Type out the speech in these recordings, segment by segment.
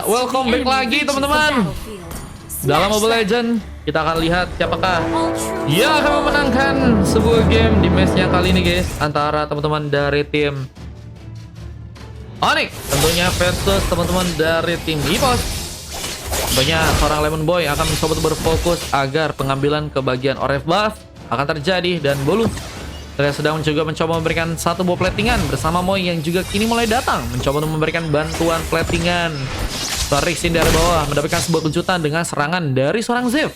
welcome back lagi teman-teman. Dalam Mobile Legends, kita akan lihat siapakah yang akan memenangkan sebuah game di matchnya kali ini guys, antara teman-teman dari tim Onyx tentunya versus teman-teman dari tim EVOS. Tentunya seorang Lemon Boy akan mencoba untuk berfokus agar pengambilan kebagian Oref buff akan terjadi, dan Bolu saya sedang juga mencoba memberikan satu buah platingan bersama Moy yang juga kini mulai datang mencoba untuk memberikan bantuan platingan. Rixin dari bawah mendapatkan sebuah kejutan dengan serangan dari seorang Zev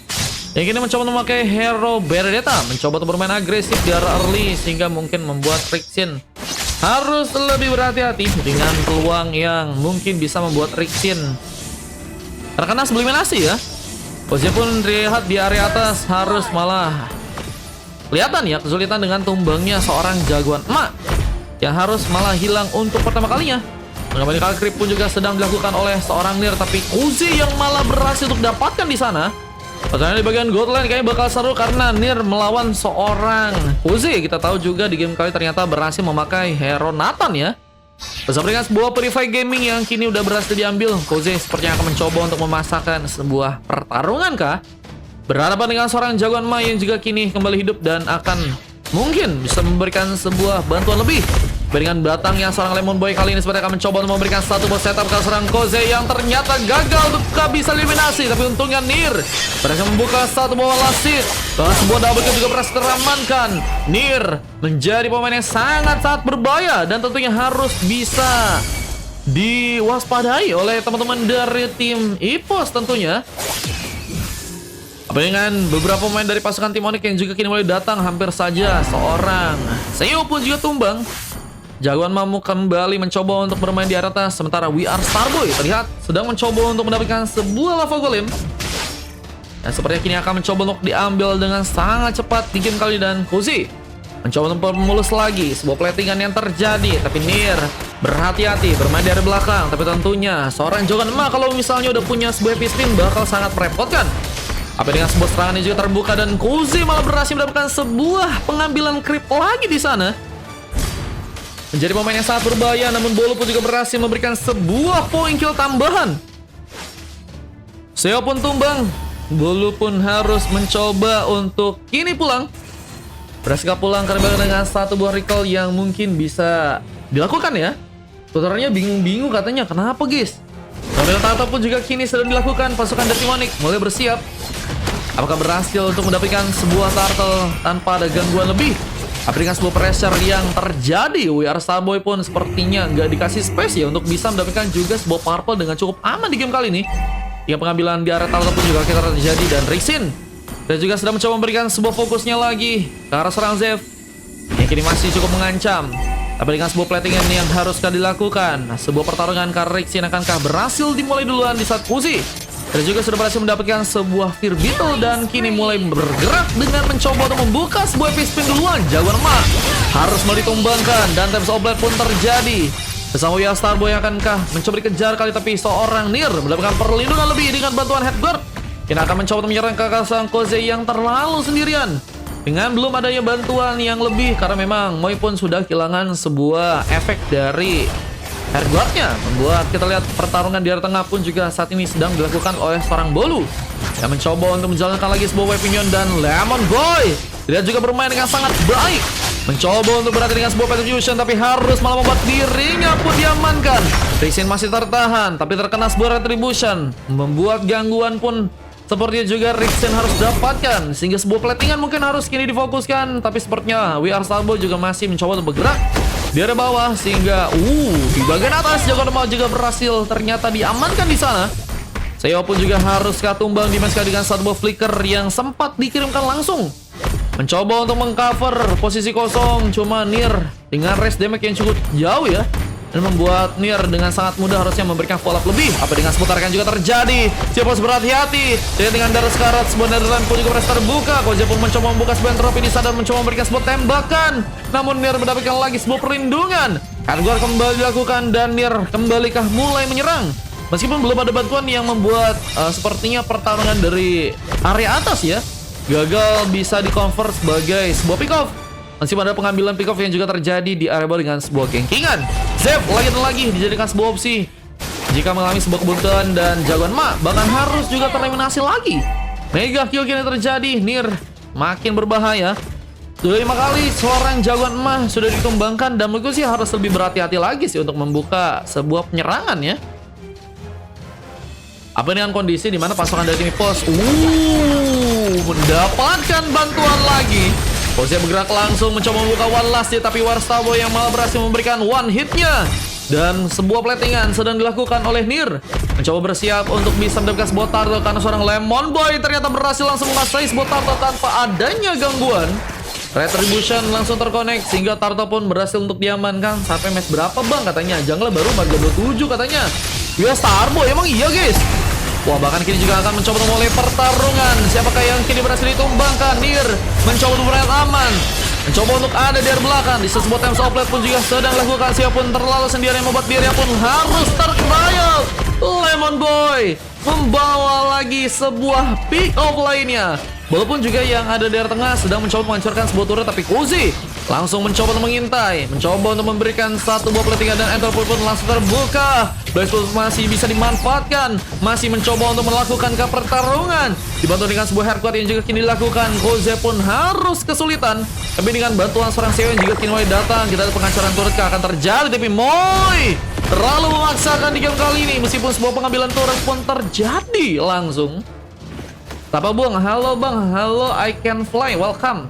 yang kini mencoba memakai hero Benedetta, mencoba untuk bermain agresif dari early sehingga mungkin membuat Rixin harus lebih berhati-hati dengan peluang yang mungkin bisa membuat Rixin terkena subliminasi ya. Posisi pun terlihat di area atas harus malah kelihatan ya kesulitan dengan tumbangnya seorang jagoan emak yang harus malah hilang untuk pertama kalinya. Kembali kali creep pun juga sedang dilakukan oleh seorang Nir, tapi Uzi yang malah berhasil untuk dapatkan di sana. Pertanyaan di bagian gold lane kayaknya bakal seru karena Nir melawan seorang Uzi. Kita tahu juga di game kali ternyata berhasil memakai hero Nathan ya. Bersama dengan sebuah Purify Gaming yang kini udah berhasil diambil, Uzi sepertinya akan mencoba untuk memasakkan sebuah pertarungan kah? Berhadapan dengan seorang jagoan Mai yang juga kini kembali hidup dan akan mungkin bisa memberikan sebuah bantuan lebih. Dengan datangnya seorang Lemon Boy kali ini seperti akan mencoba untuk memberikan satu buah setup ke seorang Koze yang ternyata gagal untuk bisa eliminasi. Tapi untungnya Nir berhasil membuka satu buah lasit. Setelah sebuah double kill juga berhasil teramankan. Nir menjadi pemain yang sangat-sangat berbahaya dan tentunya harus bisa diwaspadai oleh teman-teman dari tim EVOS tentunya. Dengan beberapa pemain dari pasukan tim Onyx yang juga kini mulai datang, hampir saja seorang Seo pun juga tumbang. Jagoan Mamuk kembali mencoba untuk bermain di area atas, sementara We Are Starboy terlihat sedang mencoba untuk mendapatkan sebuah lava golem. Dan sepertinya kini akan mencoba untuk diambil dengan sangat cepat di game kali, dan Kuzi mencoba untuk memulus lagi sebuah platingan yang terjadi. Tapi Nir berhati-hati bermain dari belakang, tapi tentunya seorang jagoan emak kalau misalnya udah punya sebuah pistin bakal sangat merepotkan. Apa dengan sebuah serangan yang juga terbuka dan Kuzi malah berhasil mendapatkan sebuah pengambilan creep lagi di sana. Menjadi pemain yang sangat berbahaya, namun Bolu pun juga berhasil memberikan sebuah poin kill tambahan. Seo pun tumbang. Bolu pun harus mencoba untuk kini pulang. Berhasil pulang karena dengan satu buah recall yang mungkin bisa dilakukan ya. Tutornya bingung-bingung katanya, kenapa guys? Mobil Tato pun juga kini sedang dilakukan. Pasukan dari Onyx mulai bersiap. Apakah berhasil untuk mendapatkan sebuah turtle tanpa ada gangguan lebih? Apa dengan sebuah pressure yang terjadi? We Are Starboy pun sepertinya nggak dikasih space ya untuk bisa mendapatkan juga sebuah purple dengan cukup aman di game kali ini. Yang pengambilan di area turtle pun juga kita terjadi, dan Rixin dan juga sedang mencoba memberikan sebuah fokusnya lagi ke arah serang Zev yang kini masih cukup mengancam. Tapi dengan sebuah platingan yang haruskah dilakukan? Sebuah pertarungan karena Rixin akankah berhasil dimulai duluan di saat Uzi dan juga sudah berhasil mendapatkan sebuah Fear Beetle dan kini mulai bergerak dengan mencoba untuk membuka sebuah P-Spin duluan. Jagoan emak harus mulai ditumbangkan dan Times of Blade pun terjadi. Bersama We Are Starboy akankah mencoba dikejar kali, tapi seorang Nir mendapatkan perlindungan lebih dengan bantuan Headguard. Kini akan mencoba untuk menyerang kakak sang Koze yang terlalu sendirian dengan belum adanya bantuan yang lebih, karena memang Moy pun sudah kehilangan sebuah efek dari Headguard-nya. Membuat kita lihat pertarungan di area tengah pun juga saat ini sedang dilakukan oleh seorang Bolu yang mencoba untuk menjalankan lagi sebuah weapon, dan Lemon Boy dia juga bermain dengan sangat baik, mencoba untuk berhati dengan sebuah Petribution, tapi harus malah membuat dirinya pun diamankan. Rixin masih tertahan tapi terkena sebuah Retribution, membuat gangguan pun sepertinya juga Rixin harus dapatkan, sehingga sebuah platingan mungkin harus kini difokuskan. Tapi sepertinya We Are Starboy juga masih mencoba untuk bergerak di area bawah, sehingga di bagian atas jagoan emak juga berhasil ternyata diamankan di sana. Seo pun juga harus tumbang di match dengan satu buah flicker yang sempat dikirimkan langsung, mencoba untuk mengcover posisi kosong. Cuma Nir dengan raise damage yang cukup jauh ya, dan membuat Nir dengan sangat mudah harusnya memberikan follow up lebih. Apa dengan seputar kan juga terjadi. Siapa harus berhati-hati. Jadi dengan darah sekarat, sebuah Netherland pun juga berhasil terbuka. Koja pun mencoba membuka sebuah entropy di sana dan mencoba memberikan sebuah tembakan. Namun Nir mendapatkan lagi sebuah perlindungan. Hardware kembali dilakukan dan Nir kembalikah mulai menyerang. Meskipun belum ada bantuan yang membuat sepertinya pertarungan dari area atas ya gagal bisa di-convert sebagai sebuah pick off. Masih ada pengambilan pick off yang juga terjadi di area bawah dengan sebuah gengkingan. Zev lagi dan lagi dijadikan sebuah opsi. jika mengalami sebuah kebuntuan dan jagoan Ma bahkan harus juga tereliminasi lagi. Mega kill kini terjadi. Nier makin berbahaya. Sudah 5 kali seorang jagoan emas sudah ditumbangkan, dan menurutku sih harus lebih berhati-hati lagi sih untuk membuka sebuah penyerangan ya. Apa dengan kondisi dimana pasukan dari tim pos mendapatkan bantuan lagi. Posnya bergerak langsung mencoba membuka one last hit, tapi War Starboy yang malah berhasil memberikan one hitnya. Dan sebuah platingan sedang dilakukan oleh Nier, mencoba bersiap untuk bisa mendapatkan sebuah turtle, karena seorang Lemon Boy ternyata berhasil langsung menguasai sebuah turtle tanpa adanya gangguan. Retribution langsung terkonek sehingga turtle pun berhasil untuk diamankan. Sampai match berapa bang katanya? Jungle baru marga 27 katanya. Ya Starboy emang iya guys. Wah, bahkan kini juga akan mencoba memulai pertarungan. Siapakah yang kini berhasil ditumbangkan? Nier mencoba untuk berada aman, mencoba untuk ada di area belakang. Di sebuah time outlet pun juga sedang dilakukan. Siapun terlalu sendirian membuat dirinya pun harus terkeroyok. Lemon Boy membawa lagi sebuah pick off lainnya. Walaupun juga yang ada di area tengah sedang mencoba menghancurkan sebuah turret, tapi Kuzi langsung mencoba untuk mengintai, mencoba untuk memberikan satu buah platingan, dan Enterprise pun langsung terbuka. Blaze pun masih bisa dimanfaatkan, masih mencoba untuk melakukan ke pertarungan. Dibantu dengan sebuah haircut yang juga kini dilakukan. Kuzi pun harus kesulitan, tapi dengan bantuan seorang CEO yang juga kini mulai datang, kita ada penghancuran turret akan terjadi. Tapi Moy terlalu memaksakan di game kali ini, meskipun sebuah pengambilan turret pun terjadi langsung. Apa bang? Halo bang, halo I can fly, welcome.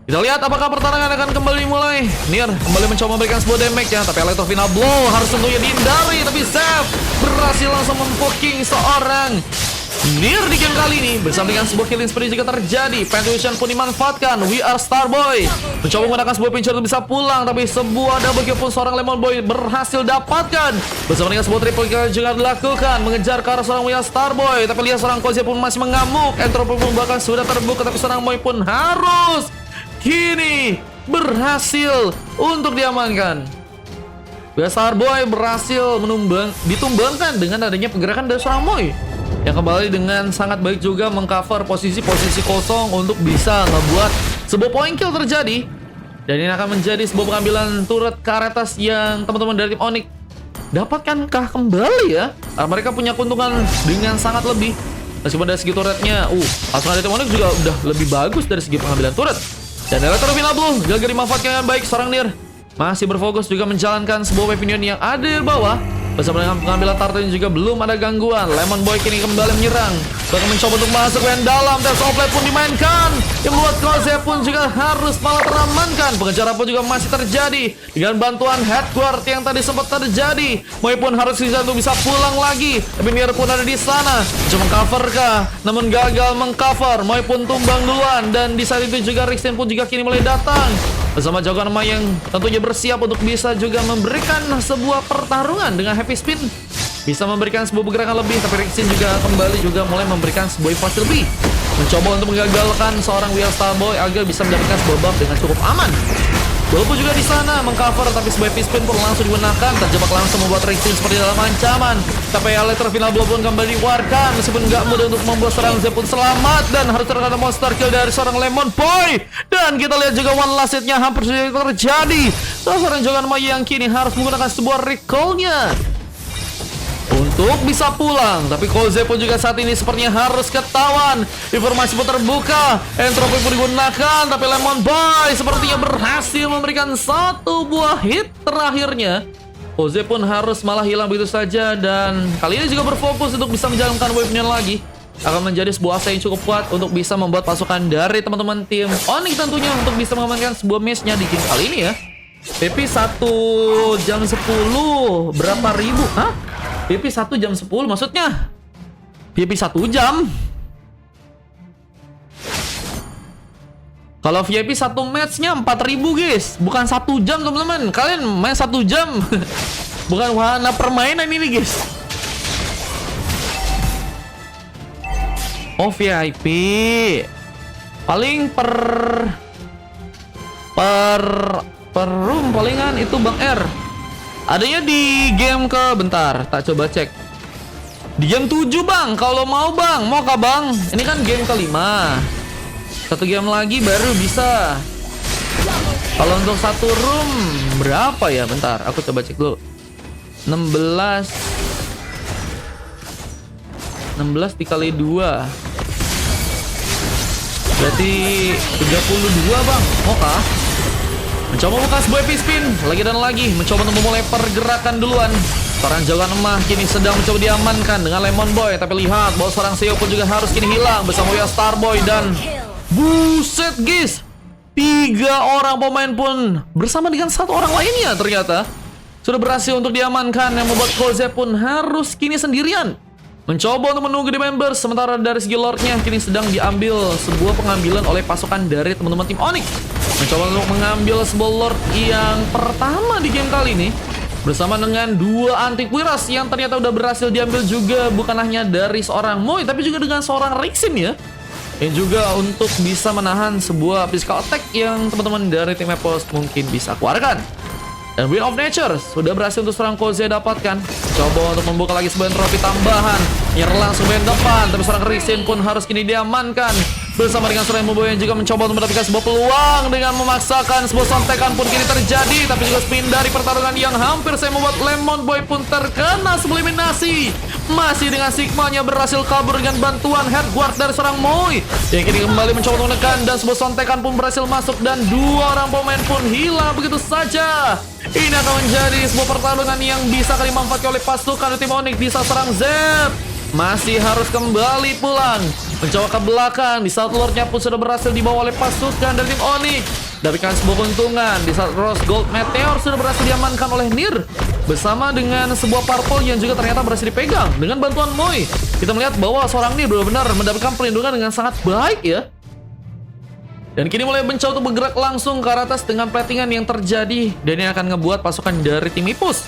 Kita lihat apakah pertarungan akan kembali mulai. Nier kembali mencoba memberikan sebuah damage ya, tapi Electro Final Blow harus tentunya dihindari. Tapi Zef berhasil langsung mempoking seorang Nier di game kali ini. Bersama dengan sebuah killing spree juga terjadi. Pentuition pun dimanfaatkan. We Are Starboy mencoba menggunakan sebuah pincer untuk bisa pulang, tapi sebuah double kill pun seorang Lemon Boy berhasil dapatkan. Bersama dengan sebuah triple kill juga dilakukan, mengejar ke arah seorang We Are Starboy. Tapi lihat seorang Kozia pun masih mengamuk. Entropy pun bahkan sudah terbuka, tapi seorang Moy pun harus kini berhasil untuk diamankan. We Are Starboy berhasil ditumbangkan dengan adanya pergerakan dari seorang Moy, yang kembali dengan sangat baik juga mengcover posisi-posisi kosong untuk bisa ngebuat sebuah point kill terjadi. Dan ini akan menjadi sebuah pengambilan turret ke atas yang teman-teman dari tim Onyx dapatkankah kembali ya. Karena mereka punya keuntungan dengan sangat lebih. Meskipun dari segi turretnya, pasukan dari tim Onyx juga udah lebih bagus dari segi pengambilan turret. Dan Electro Final Blow gagal dimanfaatkan dengan baik. Seorang Nier masih berfokus juga menjalankan sebuah weapon yang ada di bawah. Bersama dengan pengambilan turtle juga belum ada gangguan. Lemon Boy kini kembali menyerang, bahkan mencoba untuk masuk ke dalam. Tes outlet pun dimainkan, yang membuat Kozia pun juga harus malah teramankan. Pengejaran pun juga masih terjadi dengan bantuan headguard yang tadi sempat terjadi. Moy pun harus bisa untuk bisa pulang lagi, tapi Nier pun ada di sana cuma cover kah, namun gagal mengcover. Moy pun tumbang duluan, dan di saat itu juga Rixin pun juga kini mulai datang bersama jagoan emas yang tentunya bersiap untuk bisa juga memberikan sebuah pertarungan dengan heavy spin, bisa memberikan sebuah pergerakan lebih. Tapi Rixin juga kembali juga mulai memberikan sebuah invasi lebih, mencoba untuk menggagalkan seorang We Are Starboy agar bisa mendapatkan sebuah buff dengan cukup aman. Walaupun juga di sana mengcover, tapi sebuah heavy spin pun langsung digunakan, terjebak langsung membuat Rixin seperti dalam ancaman. Tapi Electro Final Blow pun kembali dikeluarkan, meskipun nggak mudah untuk membuat seorang Zep pun selamat, dan harus terkena monster kill dari seorang Lemon Boy. Dan kita lihat juga one last hit-nya hampir saja terjadi. Seorang jagoan Maya yang kini harus menggunakan sebuah recall-nya untuk bisa pulang. Tapi Koze pun juga saat ini sepertinya harus ketahuan. Informasi pun terbuka, Entropy pun digunakan, tapi Lemon Boy sepertinya berhasil memberikan satu buah hit terakhirnya. Koze pun harus malah hilang begitu saja, dan kali ini juga berfokus untuk bisa menjalankan wave-nya lagi. Akan menjadi sebuah asa yang cukup kuat untuk bisa membuat pasukan dari teman-teman tim Onyx tentunya untuk bisa mengamankan sebuah match-nya di game kali ini ya. PP 1 jam 10 berapa ribu? Hah? PP 1 jam 10 maksudnya? PP 1 jam? Kalau VIP 1 match-nya 4.000 guys, bukan 1 jam teman-teman. Kalian main 1 jam. Bukan wahana permainan ini guys. Oh VIP paling per room palingan itu Bang R. Adanya di game ke bentar, tak coba cek. Di game 7 bang, kalau mau bang, mau kah bang? Ini kan game kelima. Satu game lagi baru bisa. Kalau untuk satu room berapa ya? Bentar, aku coba cek dulu. 16 16 dikali 2. Berarti 32 bang. Oke. Mencoba buka sebuah epic spin. Lagi dan lagi. Mencoba untuk memulai pergerakan duluan. Seorang jagoan emas kini sedang mencoba diamankan dengan Lemon Boy. Tapi lihat bahwa seorang CEO pun juga harus kini hilang bersama We Are Starboy. Dan buset guys, 3 orang pemain pun bersama dengan 1 orang lainnya ternyata sudah berhasil untuk diamankan. Yang membuat Koze pun harus kini sendirian mencoba untuk menunggu di members. Sementara dari segi lordnya kini sedang diambil sebuah pengambilan oleh pasukan dari teman-teman tim Onyx. Mencoba untuk mengambil sebuah lord yang pertama di game kali ini bersama dengan 2 antivirus yang ternyata udah berhasil diambil juga, bukan hanya dari seorang Moy tapi juga dengan seorang Rixin ya. Dan juga untuk bisa menahan sebuah physical attack yang teman-teman dari tim Epos mungkin bisa keluarkan. Dan Wind of Nature sudah berhasil untuk seorang Koze dapatkan. Coba untuk membuka lagi sebuah trofi tambahan. Nyerang langsung bagian depan. Tapi seorang Rixin pun harus kini diamankan. Bersama dengan seorang Mobo yang juga mencoba untuk mendapatkan sebuah peluang. Dengan memaksakan sebuah sontekan pun kini terjadi. Tapi juga spin dari pertarungan yang hampir saya membuat Lemon Boy pun terkena sebuah eliminasi. Masih dengan Sigma-nya berhasil kabur dengan bantuan headguard dari seorang Moy. Yang kini kembali mencoba untuk menekan. Dan sebuah sontekan pun berhasil masuk. Dan 2 orang pemain pun hilang begitu saja. Ini akan menjadi sebuah pertarungan yang bisa dimanfaatkan oleh pasukan tim Onyx. Bisa serang Zep. Masih harus kembali pulang. Mencoba ke belakang. Di saat lordnya pun sudah berhasil dibawa oleh pasukan dari tim Onyx. Dapatkan sebuah keuntungan. Di saat Rose Gold Meteor sudah berhasil diamankan oleh Nir. Bersama dengan sebuah purple yang juga ternyata berhasil dipegang. Dengan bantuan Moy. Kita melihat bahwa seorang Nir benar-benar mendapatkan perlindungan dengan sangat baik ya. Dan kini mulai mencoba untuk bergerak langsung ke arah atas dengan platingan yang terjadi. Dan ini akan ngebuat pasukan dari tim Ipus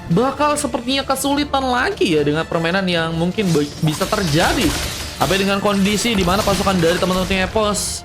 bakal sepertinya kesulitan lagi ya dengan permainan yang mungkin bisa terjadi. Apa dengan kondisi di mana pasukan dari teman-teman tim Epos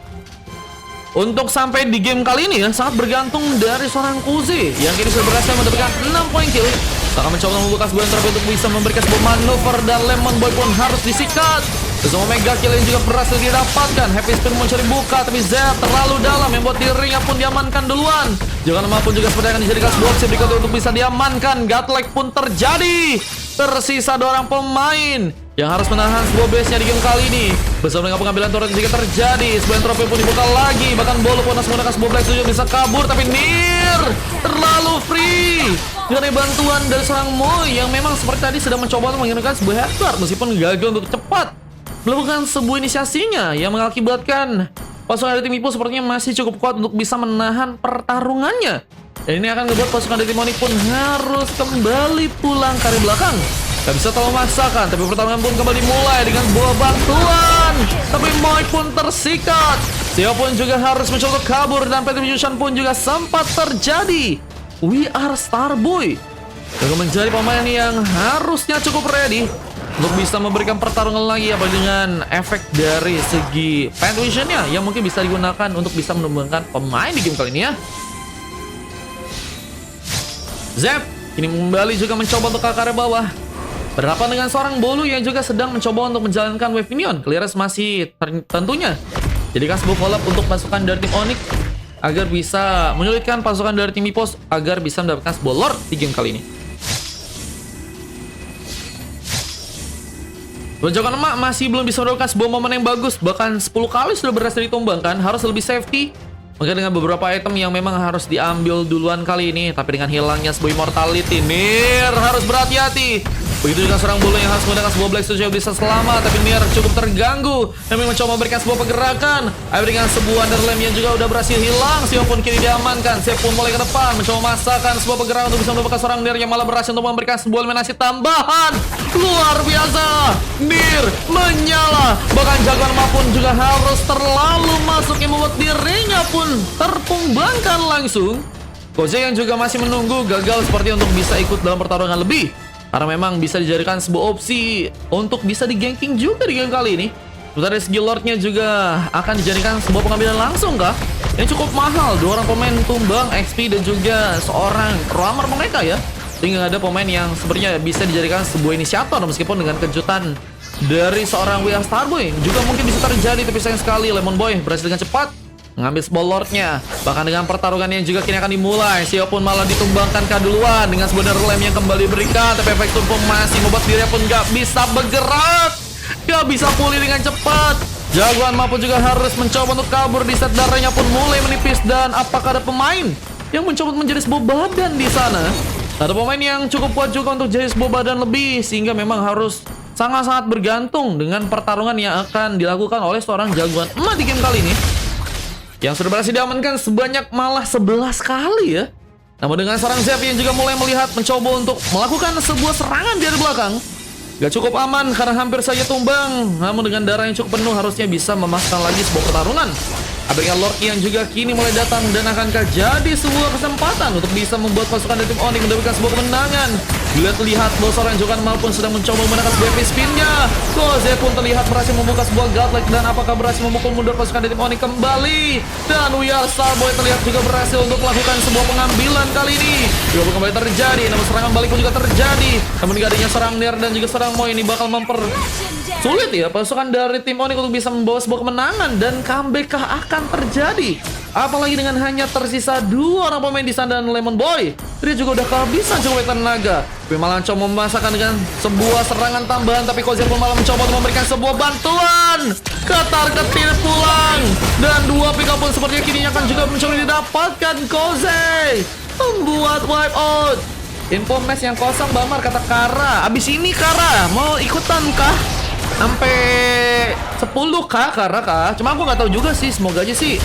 untuk sampai di game kali ini ya sangat bergantung dari seorang Koze yang kini sudah berhasil mendapatkan 6 poin kill. Akan mencoba membuka sebuah trofi untuk bisa memberikan sebuah manuver dan Lemon Boy pun harus disikat. Bersama mega kill yang juga berhasil didapatkan. Happy Spin mencari buka tapi Zed terlalu dalam yang membuat dirinya pun diamankan duluan. Jangan lupa pun juga seperti akan dijadikan sebuah opsi berikutnya untuk bisa diamankan. Godlike pun terjadi. Tersisa 2 orang pemain yang harus menahan sebuah base-nya di game kali ini. Bersama dengan pengambilan turret jika terjadi. Sebuah trofi pun dibuka lagi. Bahkan Bolo pun harus menggunakan sebuah Black Studio bisa kabur. Tapi Nir terlalu free. Dengan bantuan dari seorang Moy yang memang seperti tadi sedang mencoba untuk menggunakan sebuah headguard. Meskipun gagal untuk cepat melakukan sebuah inisiasinya yang mengakibatkan pasukan dari tim Ipo sepertinya masih cukup kuat untuk bisa menahan pertarungannya. Dan ini akan membuat pasukan dari tim Onyx pun harus kembali pulang ke arah belakang. Gak bisa terlalu memaksakan, tapi pertarungan pun kembali dimulai dengan buah bantuan. Tapi Moy pun tersikat. Sio pun juga harus mencoba kabur dan Petrification pun juga sempat terjadi. We Are Starboy yang menjadi pemain yang harusnya cukup ready untuk bisa memberikan pertarungan lagi apa dengan efek dari segi Petrification-nya yang mungkin bisa digunakan untuk bisa menumbangkan pemain di game kali ini ya. Zep kini kembali juga mencoba untuk ke area bawah. Berhadapan dengan seorang Bolu yang juga sedang mencoba untuk menjalankan wave minion. Clearance masih tentunya jadikan sebuah follow-up untuk pasukan dari tim Onyx agar bisa menyulitkan pasukan dari tim Ipos agar bisa mendapatkan sebuah lord di game kali ini. Benjokan emak masih belum bisa mendapatkan sebuah momen yang bagus. Bahkan 10 kali sudah berhasil ditumbangkan. Harus lebih safety. Maka dengan beberapa item yang memang harus diambil duluan kali ini. Tapi dengan hilangnya sebuah immortality, Nir harus berhati-hati. Begitu juga seorang Bolo yang harus menggunakan sebuah Black Studio bisa selamat. Tapi Nir cukup terganggu. Demi mencoba memberikan sebuah pergerakan. Ayo dengan sebuah Underlamp yang juga udah berhasil hilang. Sio pun kini diamankan. Sio pun mulai ke depan. Mencoba memaksakan sebuah pergerakan untuk bisa mendapatkan seorang Nir yang malah berhasil untuk memberikan sebuah eliminasi tambahan. Luar biasa. Nir menyala. Bahkan jagoan maupun juga harus terlalu masuk yang membuat dirinya pun tertumbangkan langsung. Koze yang juga masih menunggu gagal seperti untuk bisa ikut dalam pertarungan lebih. Karena memang bisa dijadikan sebuah opsi untuk bisa di-ganking juga di game kali ini. Sementara dari segi lordnya juga akan dijadikan sebuah pengambilan langsung kah? Yang cukup mahal, 2 orang pemain tumbang, XP dan juga seorang roamer mereka ya. Sehingga ada pemain yang sebenarnya bisa dijadikan sebuah inisiator. Meskipun dengan kejutan dari seorang We Are Starboy juga mungkin bisa terjadi. Tapi sayang sekali Lemon Boy berhasil dengan cepat mengambil sebuah lordnya. Bahkan dengan pertarungan yang juga kini akan dimulai, Sio pun malah ditumbangkan duluan dengan sebuah lamp yang kembali berikan. Tapi efek pun masih membuat dirinya pun gak bisa bergerak. Gak bisa pulih dengan cepat. Jagoan Ma pun juga harus mencoba untuk kabur. Di saat darahnya pun mulai menipis. Dan apakah ada pemain yang mencoba menjadi sebuah badan di sana? Ada pemain yang cukup kuat juga untuk jadi sebuah badan lebih. Sehingga memang harus sangat-sangat bergantung dengan pertarungan yang akan dilakukan oleh seorang jagoan emak di game kali ini, yang sudah berhasil diamankan sebanyak malah 11 kali ya. Namun dengan seorang Zep yang juga mulai melihat mencoba untuk melakukan sebuah serangan dari belakang, gak cukup aman karena hampir saja tumbang. Namun dengan darah yang cukup penuh harusnya bisa memasang lagi sebuah pertarungan. Apabila Lord yang juga kini mulai datang, dan akankah jadi sebuah kesempatan untuk bisa membuat pasukan dari tim Onyx mendapatkan sebuah kemenangan. Lihat bahwa seorang Jokan maupun sedang mencoba menggunakan sebuah spin-nya. Koze pun terlihat berhasil membuka sebuah godlike, dan apakah berhasil memukul mundur pasukan dari tim Onyx kembali. Dan We Are Starboy terlihat juga berhasil untuk melakukan sebuah pengambilan kali ini. Juga kembali terjadi, namun serangan balik pun juga terjadi. Namun gak adanya serang Nier dan juga serang Mo ini bakal sulit ya pasukan dari tim Onyx untuk bisa membawa sebuah kemenangan. Dan comeback akan terjadi, apalagi dengan hanya tersisa 2 orang pemain di sana dan Lemon Boy. Dia juga udah kehabisan cukup tenaga. Tapi malah coba memasakkan dengan sebuah serangan tambahan. Tapi Koze pun malah mencoba untuk memberikan sebuah bantuan. Ketar-ketir pulang. Dan 2 pick up pun sepertinya kini akan juga mencoba didapatkan. Koze membuat wipe out. Info match yang kosong Bamar, kata Kara. Abis ini Kara mau ikutan kah? Sampai 10 kah Kara kah? Cuma aku nggak tahu juga sih. Semoga aja sih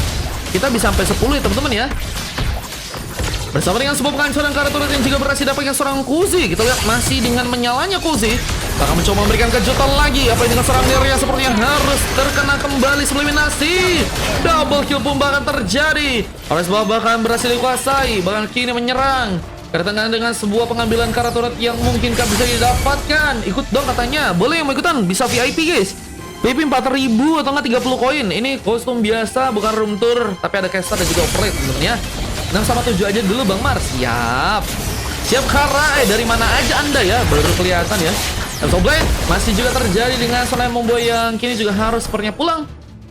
kita bisa sampai 10 ya teman-teman ya. Bersama dengan sebuah penghancuran Kara turret yang juga berhasil dapatkan seorang Kuzi. Kita lihat masih dengan menyalanya Kuzi akan mencoba memberikan kejutan lagi. Apa dengan seorang Nier yang sepertinya harus terkena kembali eliminasi. Double kill pun bahkan terjadi. Orange bahkan berhasil dikuasai. Bahkan kini menyerang. Kedatangan dengan sebuah pengambilan Kara turret yang mungkin bisa didapatkan. Ikut dong katanya. Boleh yang mau ikutan, bisa VIP guys. VIP 4.000 atau enggak 30 koin. Ini kostum biasa, bukan room tour, tapi ada caster dan juga operate teman-teman ya. 6 sama 7 aja dulu Bang Mar. Siap. Siap Kara. Dari mana aja Anda ya? Baru kelihatan ya. Dan Soblade masih juga terjadi dengan Solemn Boy yang kini juga harus sepertinya pulang.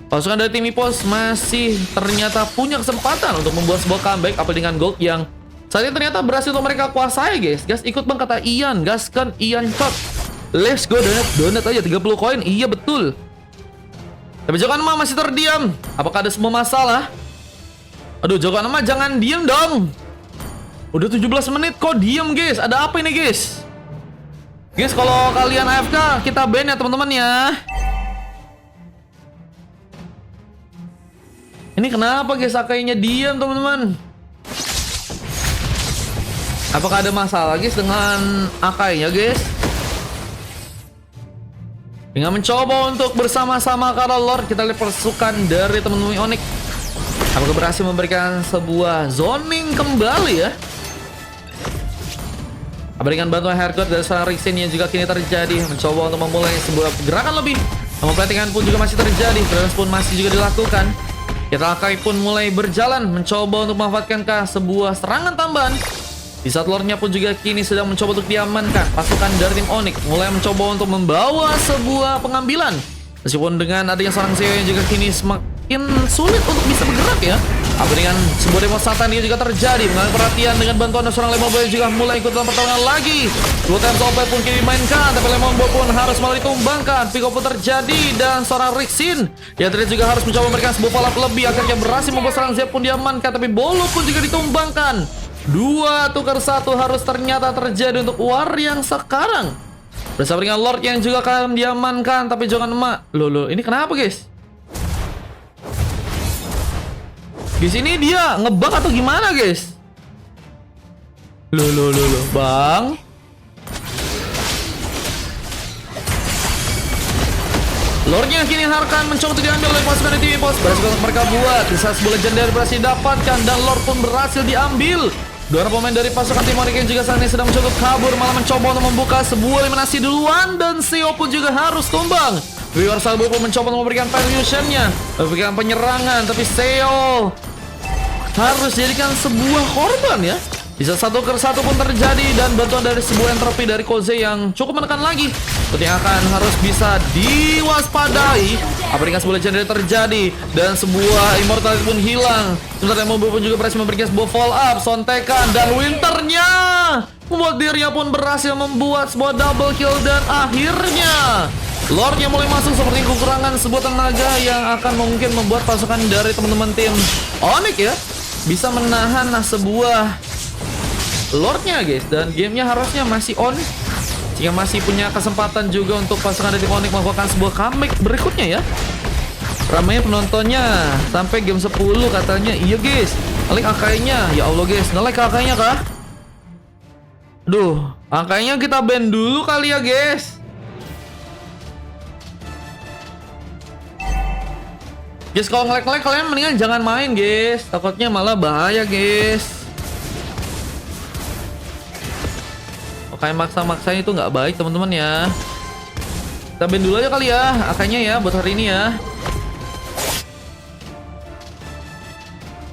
Pasukan dari tim Epos masih ternyata punya kesempatan untuk membuat sebuah comeback. Apa dengan Gold yang saat ini ternyata berhasil untuk mereka kuasai guys. Gas ikut bang kata Ian. Gaskan Ian shot. Let's go donat aja 30 koin. Iya betul. Tapi Jokan Ma masih terdiam. Apakah ada semua masalah? Aduh Jokan Ma jangan diem dong. Udah 17 menit kok diem guys. Ada apa ini guys? Guys kalau kalian AFK kita ban ya teman-teman ya. Ini kenapa guys Akainya diem teman-teman? Apakah ada masalah guys dengan Akainya guys? Dengan mencoba untuk bersama-sama Kara Lord, kita lihat pasukan dari teman-teman Onyx apakah berhasil memberikan sebuah zoning kembali ya. Berikan bantuan haircut dari seorang Rixin yang juga kini terjadi. Mencoba untuk memulai sebuah gerakan lebih. Namun platingan pun juga masih terjadi. Clearance pun masih juga dilakukan. Kita Akai pun mulai berjalan. Mencoba untuk memanfaatkan sebuah serangan tambahan. Di saat Lordnya pun juga kini sedang mencoba untuk diamankan. Pasukan dari tim Onyx mulai mencoba untuk membawa sebuah pengambilan. Meskipun dengan adanya seorang CEO yang juga kini semakin sulit untuk bisa bergerak ya. Apa dengan sebuah demo satan ini juga terjadi. Mengalami perhatian dengan bantuan seorang Lemon Boy juga mulai ikut dalam pertarungan lagi. Dua time sobat pun kini dimainkan. Tapi Lemon Boy pun harus malah ditumbangkan. Pick up pun terjadi. Dan seorang Rixin yang tadi juga harus mencoba memberikan sebuah falap lebih. Akhirnya berhasil membuat seorang Zep pun diamankan. Tapi Bolo pun juga ditumbangkan. 2 tukar 1 harus ternyata terjadi untuk war yang sekarang. Bersama dengan Lord yang juga akan diamankan. Tapi jangan emak. Loh, ini kenapa guys? Di sini dia ngebug atau gimana guys? Loh, bang. Lordnya kini akan mencoba untuk diambil oleh pasukan dari tim Epos. Berhasil untuk mereka buat. Di saat sebuah legendary berhasil didapatkan dan Lord pun berhasil diambil. Dua pemain dari pasukan tim Onyx yang juga saat ini sedang mencoba kabur, malah mencoba untuk membuka sebuah eliminasi duluan dan CEO pun juga harus tumbang. We Are Starboy pun mencoba untuk memberikan fusion-nya, memberikan penyerangan, tapi CEO harus jadikan sebuah korban ya. Bisa 1 ke 1 pun terjadi dan bantuan dari sebuah entropi dari Koze yang cukup menekan lagi. Seperti akan harus bisa diwaspadai. Apa dengan sebuah legendary terjadi dan sebuah immortality pun hilang. Sementara Mobo pun juga berhasil memberikan sebuah fall up, sontekan dan winternya membuat dirinya pun berhasil membuat sebuah double kill dan akhirnya Lordnya mulai masuk seperti kekurangan sebuah tenaga yang akan mungkin membuat pasukan dari teman-teman tim Onyx ya bisa menahan sebuah Lordnya guys. Dan gamenya harusnya masih on, jika masih punya kesempatan juga untuk pasukan dari tim Onyx melakukan sebuah comeback berikutnya ya. Ramainya penontonnya sampai game 10 katanya. Iya guys, nge-like angkanya. Ya Allah guys, nge-like angkanya kah? Duh, angkanya kita ban dulu kali ya guys. Guys, kalau nge-like kalian mendingan jangan main guys, takutnya malah bahaya guys. Kayak maksa-maksain itu nggak baik teman-teman ya. Kita ban dulu aja kali ya angkanya ya buat hari ini ya.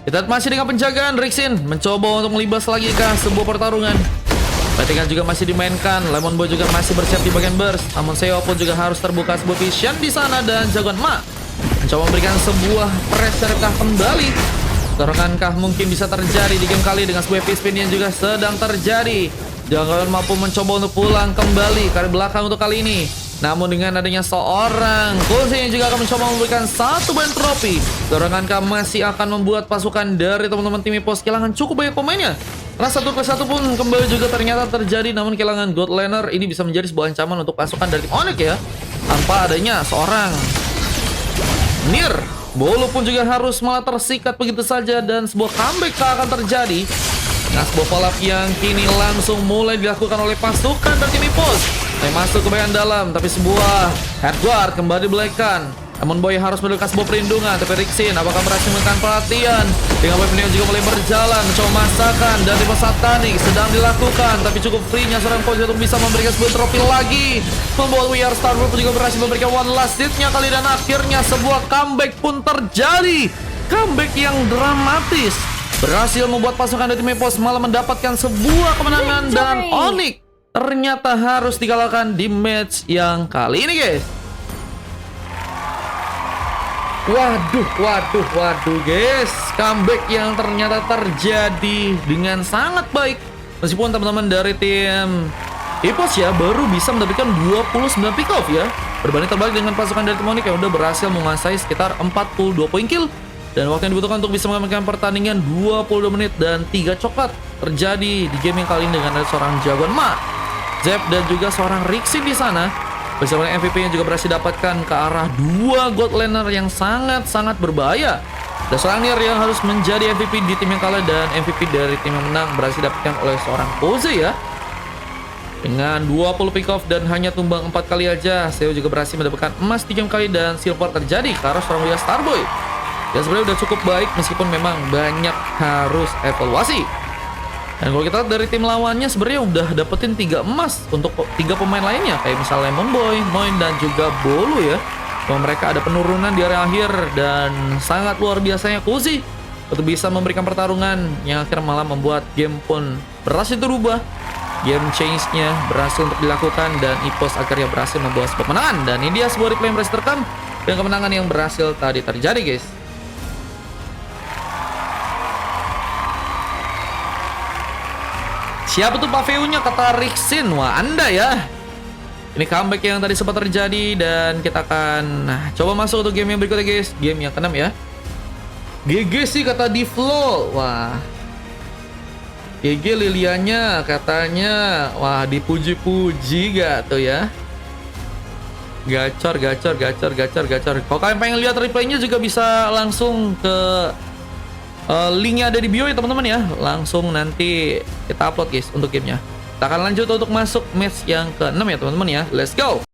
Kita masih dengan penjagaan. Rixin mencoba untuk melibas lagi ke sebuah pertarungan. Batingan juga masih dimainkan. Lemon Boy juga masih bersiap di bagian burst. Namun Seo pun juga harus terbuka sebuah vision di sana. Dan Jagoan Ma mencoba memberikan sebuah pressure kah kembali. Dorongankah mungkin bisa terjadi di game kali dengan sebuah spin yang juga sedang terjadi. Jagoan mampu mencoba untuk pulang kembali ke belakang untuk kali ini. Namun dengan adanya seorang Koze yang juga akan mencoba memberikan satu band trofi, dorongankah masih akan membuat pasukan dari teman-teman tim EPOS kehilangan cukup banyak pemainnya. Karena 1+1 pun kembali juga ternyata terjadi. Namun kehilangan God Laner ini bisa menjadi sebuah ancaman untuk pasukan dari tim Onyx ya. Tanpa adanya seorang Nier, Bolo pun juga harus malah tersikat begitu saja. Dan sebuah comeback akan terjadi. Nah, sebuah follow-up yang kini langsung mulai dilakukan oleh pasukan dari tim EPOS. Masuk ke bagian dalam, tapi sebuah headguard kembali dibelaikan. Namun Boy harus melakukan sebuah perlindungan. Tapi Rixin apakah berhasil menekan perhatian? Dengan weaponnya juga mulai berjalan, mencoba masakan dan tipe satanik sedang dilakukan. Tapi cukup free-nya seorang Koze untuk bisa memberikan sebuah trofi lagi. Membuat We Are Star Group juga berhasil memberikan one last hit-nya kali. Dan akhirnya sebuah comeback pun terjadi. Comeback yang dramatis berhasil membuat pasukan dari tim EPOS malah mendapatkan sebuah kemenangan. Dan Onyx ternyata harus dikalahkan di match yang kali ini guys. Waduh guys, comeback yang ternyata terjadi dengan sangat baik. Meskipun teman-teman dari tim EPOS ya baru bisa mendapatkan 29 pick off ya, berbanding terbalik dengan pasukan dari tim Onyx yang udah berhasil menguasai sekitar 42 poin kill. Dan waktu yang dibutuhkan untuk bisa mengamankan pertandingan 22 menit dan 3 coklat terjadi di game yang kali ini dengan ada seorang Jagoan Ma, Zep dan juga seorang Rixin di sana. Bersama MVP yang juga berhasil dapatkan ke arah 2 God Laner yang sangat-sangat berbahaya. Dan seorang Nier yang harus menjadi MVP di tim yang kalah dan MVP dari tim yang menang berhasil dapatkan oleh seorang Koze ya. Dengan 20 pick off dan hanya tumbang 4 kali aja, Seo juga berhasil mendapatkan emas 3 kali dan silver terjadi ke arah seorang We Are Starboy. Ya sebenarnya udah cukup baik meskipun memang banyak harus evaluasi. Dan kalau kita lihat dari tim lawannya sebenarnya udah dapetin 3 emas untuk 3 pemain lainnya. Kayak misalnya Lemon Boy, Moin dan juga Bolo ya. Bahwa mereka ada penurunan di area akhir. Dan sangat luar biasanya Koze untuk bisa memberikan pertarungan yang akhirnya malah membuat game pun berhasil berubah. Game change-nya berhasil untuk dilakukan. Dan EPOS akhirnya berhasil membawa sebuah kemenangan. Dan ini dia sebuah replay yang berhasil terekam. Dan kemenangan yang berhasil tadi terjadi guys. Siapa tuh Paveunya kata Rixin? Wah Anda ya. Ini comeback yang tadi sempat terjadi. Dan kita akan coba masuk untuk game yang berikutnya guys. Game yang ke-6 ya. GG sih kata Divlo. Wah GG Lilianya katanya. Wah dipuji-puji gak tuh ya. Gacor. Kalau kalian pengen lihat replaynya juga bisa langsung ke linknya ada di bio ya teman-teman ya. Langsung nanti kita upload guys untuk gamenya. Kita akan lanjut untuk masuk match yang ke-6 ya teman-teman ya. Let's go.